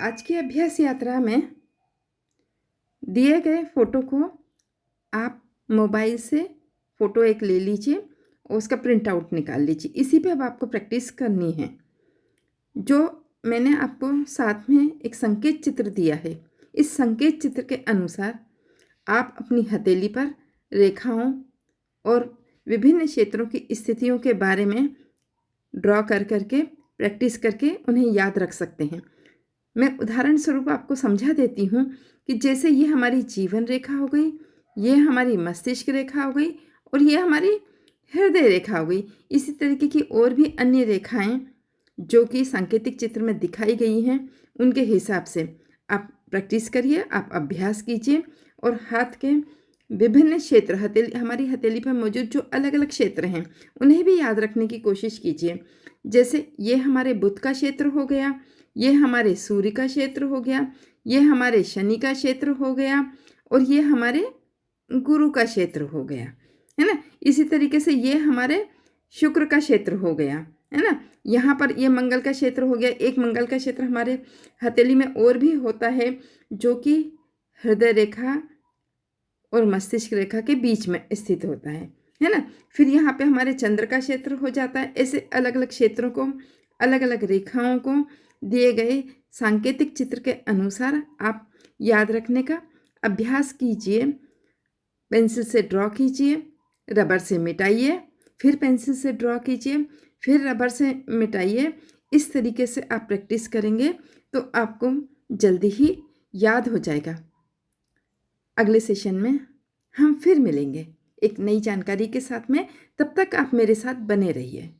आज की अभ्यास यात्रा में दिए गए फ़ोटो को आप मोबाइल से फ़ोटो एक ले लीजिए और उसका प्रिंट आउट निकाल लीजिए। इसी पे अब आपको प्रैक्टिस करनी है। जो मैंने आपको साथ में एक संकेत चित्र दिया है, इस संकेत चित्र के अनुसार आप अपनी हथेली पर रेखाओं और विभिन्न क्षेत्रों की स्थितियों के बारे में ड्रॉ कर करके प्रैक्टिस करके उन्हें याद रख सकते हैं। मैं उदाहरण स्वरूप आपको समझा देती हूँ कि जैसे ये हमारी जीवन रेखा हो गई, ये हमारी मस्तिष्क रेखा हो गई और ये हमारी हृदय रेखा हो गई। इसी तरीके की और भी अन्य रेखाएं जो कि सांकेतिक चित्र में दिखाई गई हैं, उनके हिसाब से आप प्रैक्टिस करिए, आप अभ्यास कीजिए और हाथ के विभिन्न क्षेत्र हमारी हथेली पर मौजूद जो अलग अलग क्षेत्र हैं उन्हें भी याद रखने की कोशिश कीजिए। जैसे ये हमारे बुध का क्षेत्र हो गया, ये हमारे सूर्य का क्षेत्र हो गया, ये हमारे शनि का क्षेत्र हो गया और ये हमारे गुरु का क्षेत्र हो गया, है ना। इसी तरीके से ये हमारे शुक्र का क्षेत्र हो गया, है ना। यहाँ पर ये मंगल का क्षेत्र हो गया। एक मंगल का क्षेत्र हमारे हथेली में और भी होता है जो कि हृदय रेखा और मस्तिष्क रेखा के बीच में स्थित होता है ना। फिर यहाँ पे हमारे चंद्र का क्षेत्र हो जाता है। ऐसे अलग अलग क्षेत्रों को, अलग अलग रेखाओं को दिए गए सांकेतिक चित्र के अनुसार आप याद रखने का अभ्यास कीजिए। पेंसिल से ड्रॉ कीजिए, रबर से मिटाइए, फिर पेंसिल से ड्रॉ कीजिए, फिर रबर से मिटाइए। इस तरीके से आप प्रैक्टिस करेंगे तो आपको जल्दी ही याद हो जाएगा। अगले सेशन में हम फिर मिलेंगे एक नई जानकारी के साथ में। तब तक आप मेरे साथ बने रहिए।